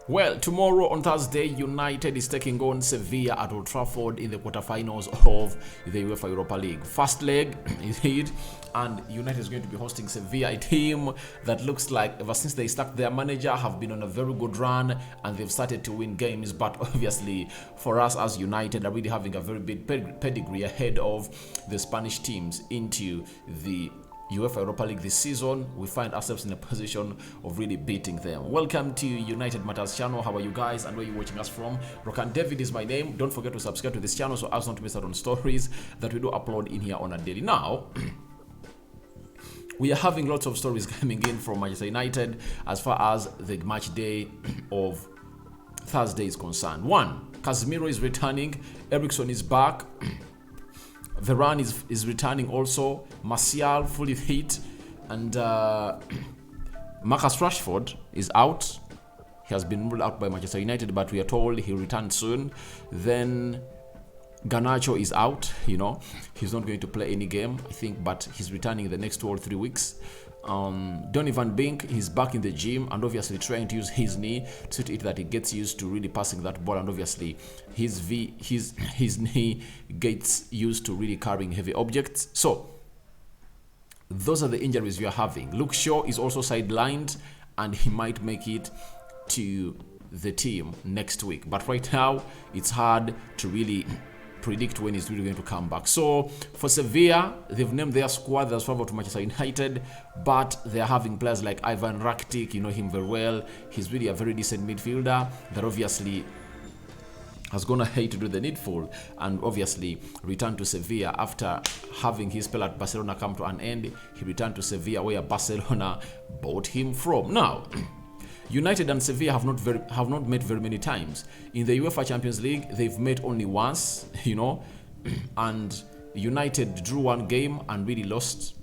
Well, tomorrow on Thursday, United is taking on Sevilla at Old Trafford in the quarterfinals of the UEFA Europa League. First leg is it, and United is going to be hosting Sevilla, a team that looks like ever since they stuck their manager have been on a very good run and they've started to win games. But obviously, for us as United, are really having a very big pedigree ahead of the Spanish teams into the UEFA Europa League this season. We find ourselves in a position of really beating them. Welcome to United Matters channel. How are you guys and where are you watching us from? Rokan David is my name. Don't forget to subscribe to this channel so as not to miss out on stories that we do upload in here on a daily. Now, we are having lots of stories coming in from Manchester United as far as the match day of Thursday is concerned. One, Casemiro is returning. Eriksen is back. Varane is returning also. Martial fully fit, and Marcus Rashford is out. He has been ruled out by Manchester United, but we are told he'll return soon. Then Garnacho is out. He's not going to play any game, I think, but he's returning in the next 2 or 3 weeks. Donny van Beek, he's back in the gym and obviously trying to use his knee to see to it that he gets used to really passing that ball, and obviously his knee gets used to really carrying heavy objects. So those are the injuries we are having. Luke Shaw is also sidelined and he might make it to the team next week, but right now it's hard to really predict when he's really going to come back. So for Sevilla, they've named their squad that's favorable to Manchester United, but they're having players like Ivan Rakitic. You know him very well. He's really a very decent midfielder that obviously has gone ahead to do the needful and obviously returned to Sevilla after having his spell at Barcelona come to an end. He returned to Sevilla where Barcelona bought him from. Now, United and Sevilla have not met very many times. In the UEFA Champions League, they've met only once, and United drew one game and really lost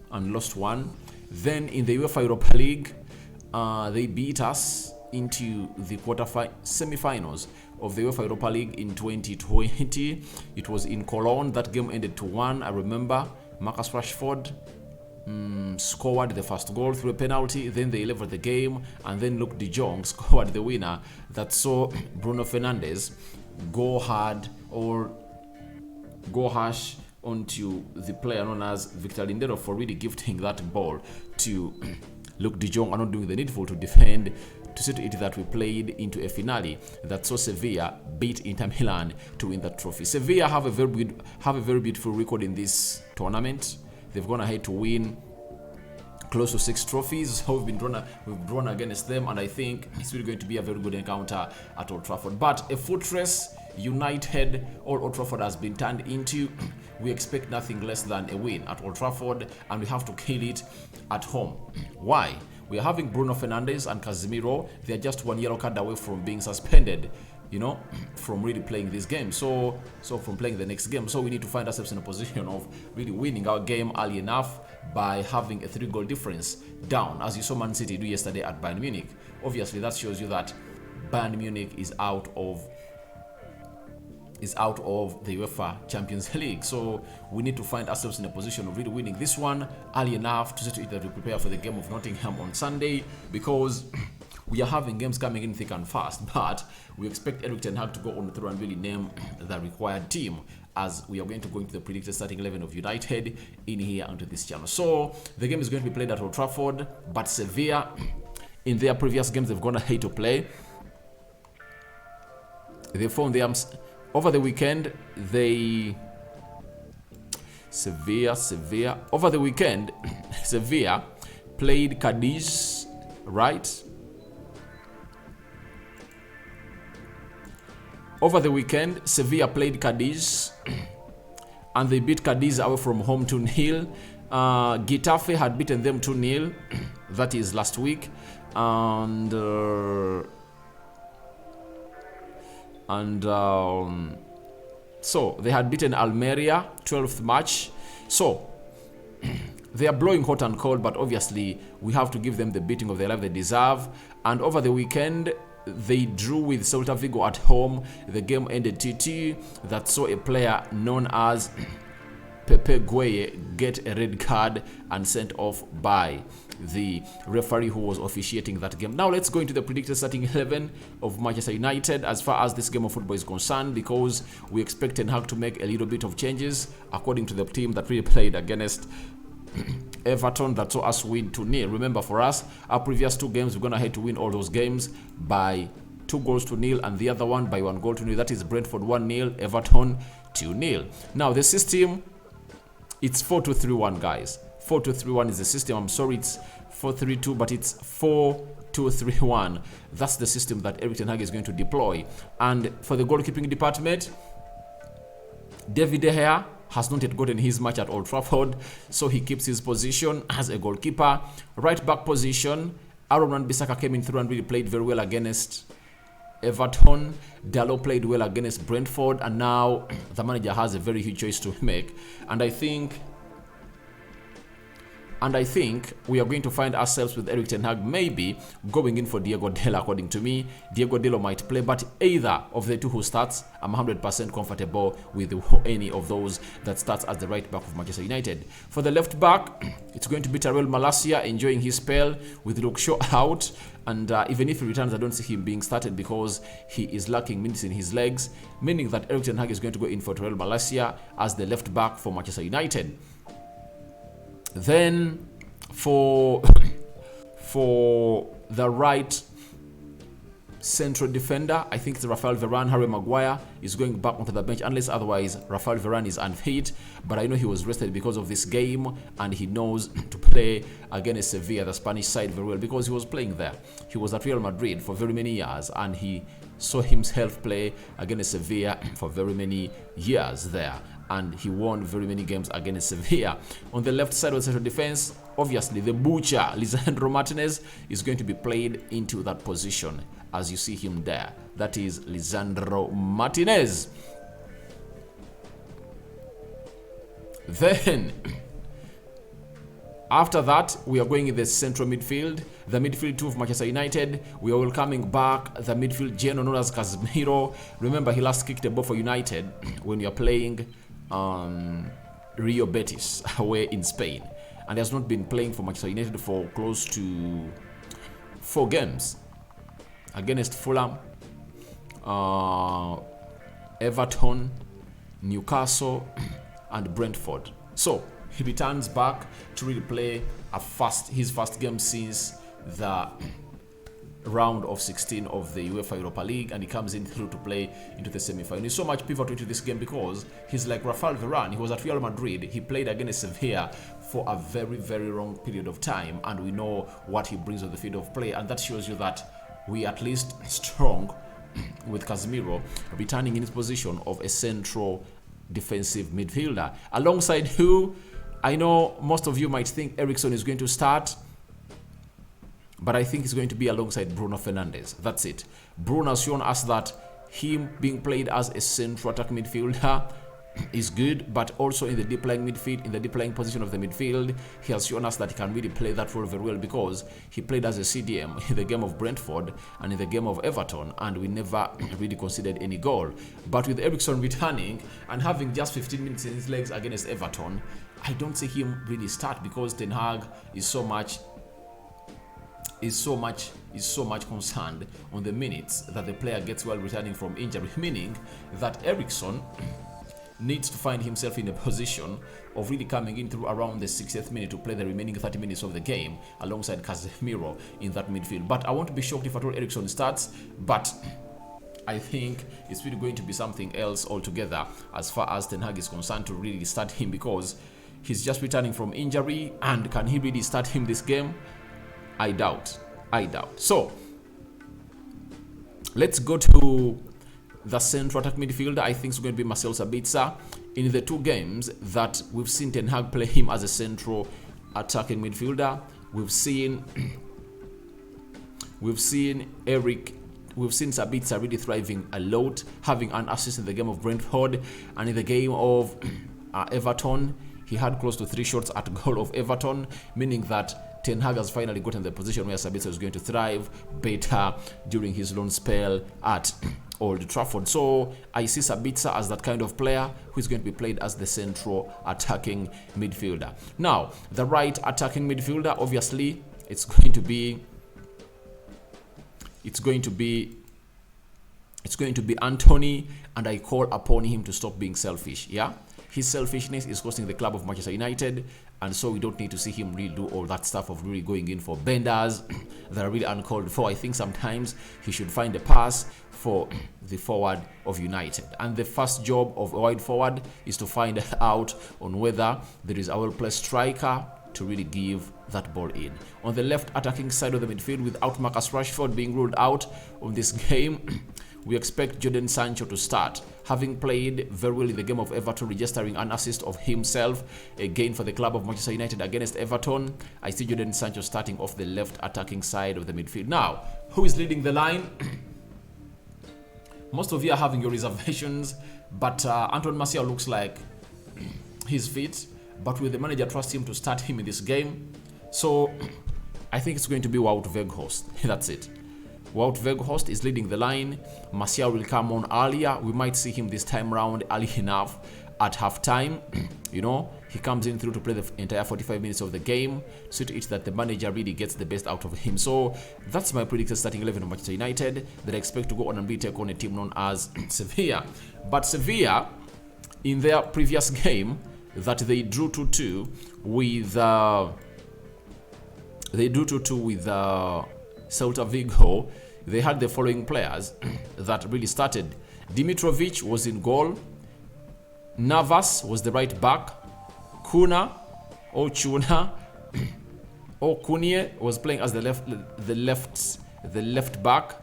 one. Then in the UEFA Europa League, they beat us into the semi-finals of the UEFA Europa League in 2020. It was in Cologne. That game ended 2-1. I remember Marcus Rashford scored the first goal through a penalty. Then they leveled the game, and then Luke de Jong scored the winner that saw Bruno Fernandes go hard or go harsh onto the player known as Victor Lindelof for really gifting that ball to Luke de Jong and not doing the needful to defend, to see to it that we played into a finale that saw Sevilla beat Inter Milan to win that trophy. Sevilla have a very beautiful record in this tournament. They've gone ahead to win close to 6 trophies. So we've drawn against them, and I think it's really going to be a very good encounter at Old Trafford. But a fortress United, all Old Trafford has been turned into. We expect nothing less than a win at Old Trafford, and we have to kill it at home. Why? We are having Bruno Fernandes and Casemiro. They are just 1 yellow card away from being suspended, from really playing this game. So from playing the next game. So we need to find ourselves in a position of really winning our game early enough by having a 3-goal difference down, as you saw Man City do yesterday at Bayern Munich. Obviously, that shows you that Bayern Munich is out of the UEFA Champions League. So we need to find ourselves in a position of really winning this one early enough to see to it that we prepare for the game of Nottingham on Sunday, because we are having games coming in thick and fast, but we expect Erik ten Hag to go on through and really name the required team, as we are going to go into the predicted starting 11 of United in here onto this channel. So the game is going to be played at Old Trafford, but Sevilla, in their previous games, they've gone ahead to play. They found them over the weekend. Sevilla over the weekend. Sevilla played Cadiz, right? Over the weekend, Sevilla played Cadiz and they beat Cadiz away from home 2-0. Getafe had beaten them 2-0. That is last week. And so they had beaten Almeria 12th match. So they are blowing hot and cold, but obviously we have to give them the beating of their life they deserve. And over the weekend, they drew with Celta Vigo at home. The game ended 2-2. That saw a player known as Pepe Gueye get a red card and sent off by the referee who was officiating that game. Now let's go into the predicted starting 11 of Manchester United as far as this game of football is concerned, because we expect Ten Hag to make a little bit of changes according to the team that really played against Everton that saw us win 2-0. Remember, for us, our previous 2 games, we're going to have to win all those games by 2-0, and the other one by 1-0. That is Brentford 1-0, Everton 2-0. Now the system, it's 4-2-3-1, guys. 4-2-3-1 is the system. I'm sorry, it's 4-3-2, but it's 4-2-3-1. That's the system that Erik ten Hag is going to deploy. And for the goalkeeping department, David De Gea has not yet gotten his match at Old Trafford, so he keeps his position as a goalkeeper. Right back position, Aaron Wan-Bissaka came in through and really played very well against Everton. Dalot played well against Brentford, and now the manager has a very huge choice to make. And I think we are going to find ourselves with Erik ten Hag maybe going in for Diego Della. According to me, Diego Della might play, but either of the two who starts, I'm 100% comfortable with any of those that starts as the right back of Manchester United. For the left back, it's going to be Tyrell Malacia enjoying his spell with Luke Shaw out. And even if he returns, I don't see him being started because he is lacking minutes in his legs, meaning that Erik ten Hag is going to go in for Tyrell Malacia as the left back for Manchester United. Then for the right central defender, I think it's Rafael Varane. Harry Maguire is going back onto the bench unless otherwise Rafael Varane is unfit, but I know he was rested because of this game and he knows to play against Sevilla, the Spanish side, very well because he was playing there. He was at Real Madrid for very many years and he saw himself play against Sevilla for very many years there, and he won very many games against Sevilla. On the left side of the central defense, obviously the butcher Lisandro Martinez is going to be played into that position as you see him there. That is Lisandro Martinez. Then after that, we are going in the central midfield, the midfield 2 of Manchester United. We are welcoming back the midfield general known as Casemiro. Remember, he last kicked a ball for United when you are playing Rio Betis away in Spain, and has not been playing for Manchester United for close to 4 games against Fulham, Everton, Newcastle, and Brentford. So he returns back to really play his first game since the round of 16 of the UEFA Europa League, and he comes in through to play into the semi-final. He's so much pivotal into this game because he's like Rafael Varane. He was at Real Madrid. He played against Sevilla for a very, very long period of time, and we know what he brings on the field of play, and that shows you that we at least strong with Casemiro returning in his position of a central defensive midfielder, alongside who I know most of you might think Eriksen is going to start, but I think he's going to be alongside Bruno Fernandes. That's it. Bruno has shown us that him being played as a central attack midfielder is good, but also in the deep lying midfield, in the deep lying position of the midfield, he has shown us that he can really play that role very well because he played as a CDM in the game of Brentford and in the game of Everton, and we never really conceded any goal. But with Eriksen returning and having just 15 minutes in his legs against Everton, I don't see him really start because Ten Hag is so much concerned on the minutes that the player gets while returning from injury, meaning that Eriksen needs to find himself in a position of really coming in through around the 60th minute to play the remaining 30 minutes of the game alongside Casemiro in that midfield. But I won't be shocked if at all Eriksen starts, but I think it's really going to be something else altogether as far as Ten Hag is concerned to really start him, because he's just returning from injury, and can he really start him this game? I doubt. So let's go to the central attack midfielder. I think it's going to be Marcel Sabitzer. In the 2 games that we've seen Ten Hag play him as a central attacking midfielder, we've seen Sabitzer really thriving a lot, having an assist in the game of Brentford, and in the game of Everton, he had close to 3 shots at goal of Everton, meaning that Ten Hag has finally gotten the position where Sabitzer is going to thrive better during his loan spell at Old Trafford. So I see Sabitzer as that kind of player who is going to be played as the central attacking midfielder. Now, the right attacking midfielder, obviously, it's going to be Anthony, and I call upon him to stop being selfish. Yeah, his selfishness is costing the club of Manchester United, and so we don't need to see him really do all that stuff of really going in for benders that are really uncalled for. I think sometimes he should find a pass for the forward of United, and the first job of a wide forward is to find out on whether there is a well-placed striker to really give that ball in. On the left attacking side of the midfield, without Marcus Rashford being ruled out on this game, we expect Jadon Sancho to start. Having played very well in the game of Everton, registering an assist of himself again for the club of Manchester United against Everton, I see Jadon Sancho starting off the left attacking side of the midfield. Now, who is leading the line? Most of you are having your reservations, but Anton Martial looks like he's fit. But will the manager trust him to start him in this game? So I think it's going to be Wout Weghorst. That's it. Wout Weghorst is leading the line. Martial will come on earlier. We might see him this time round early enough at halftime. You know, he comes in through to play the entire 45 minutes of the game. So to it that the manager really gets the best out of him. So that's my predicted starting 11 of Manchester United that I expect to go on and be take on a team known as Sevilla. But Sevilla, in their previous game, that they drew 2-2 with Celta Vigo, they had the following players that really started. Dimitrovic was in goal. Navas was the right back. Kunye was playing as the left back.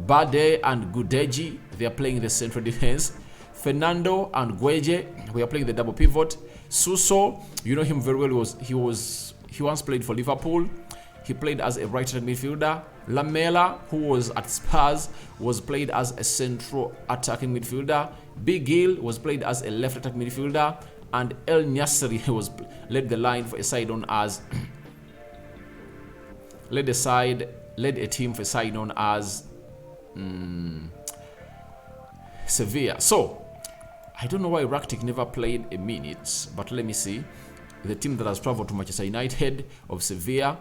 Bade and Gudeji, they are playing the central defense. Fernando and Gueje, we are playing the double pivot. Suso, you know him very well. He once played for Liverpool. He played as a right-hand midfielder. Lamela, who was at Spurs, was played as a central attacking midfielder. Big Gill was played as a left attacking midfielder, and El Nasri led the line for a side known as led a team for a side known as Sevilla. So I don't know why Rakitic never played a minute, but let me see. The team that has traveled to Manchester United of Sevilla.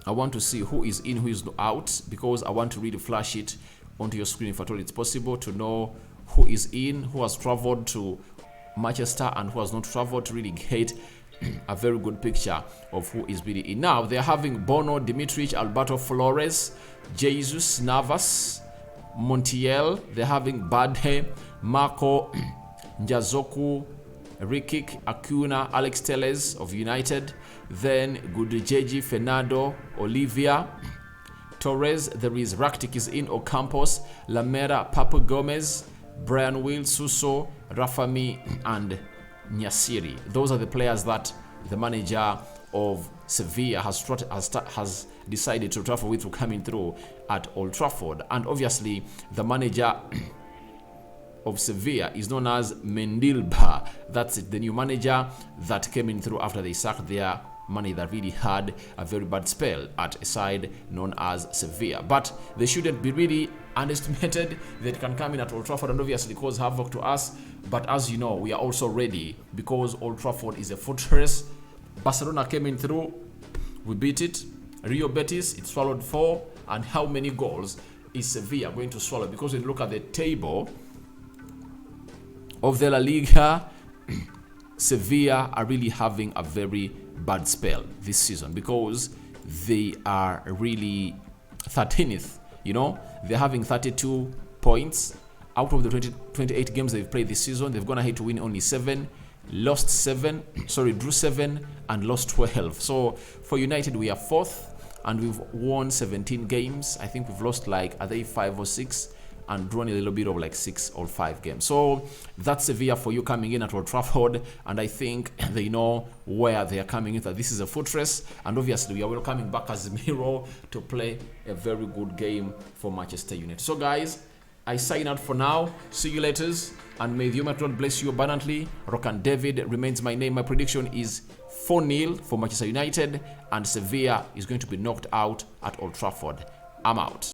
I want to see who is in, who is out, because I want to really flash it onto your screen if at all it's possible to know who is in, who has traveled to Manchester and who has not traveled, to really get a very good picture of who is really in. Now, they're having Bono, Dimitric, Alberto Flores, Jesus, Navas, Montiel. They're having Bade, Marco, Njazoku, Rikic, Acuna, Alex Telles of United, then Gudejeji, Fernando, Olivia, Torres. There is Rakitic is in, Ocampos, Lamela, Papu Gomez, Brian Will, Suso, Rafami, and Nyasiri. Those are the players that the manager of Sevilla has decided to travel with to coming through at Old Trafford. And obviously, the manager of Sevilla is known as Mendilbar. That's it, the new manager that came in through after they sacked their manager that really had a very bad spell at a side known as Sevilla. But they shouldn't be really underestimated. They can come in at Old Trafford and obviously cause havoc to us. But as you know, we are also ready because Old Trafford is a fortress. Barcelona came in through, we beat it. Real Betis, it swallowed 4. And how many goals is Sevilla going to swallow? Because when you look at the table of the La Liga, Sevilla are really having a very bad spell this season because they are really 13th. You know, they're having 32 points out of the 28 games they've played this season. They've gone ahead to win only 7, drew 7, and lost 12. So for United, we are 4th, and we've won 17 games. I think we've lost like, are they 5 or 6? And drawn a little bit of like 6 or 5 games. So that's Sevilla for you coming in at Old Trafford, and I think they know where they are coming in, that this is a fortress, and obviously we are welcoming back Casemiro to play a very good game for Manchester United. So guys, I sign out for now. See you later, and may the Almighty God bless you abundantly. Rokan David remains my name. My prediction is 4-0 for Manchester United, and Sevilla is going to be knocked out at Old Trafford. I'm out.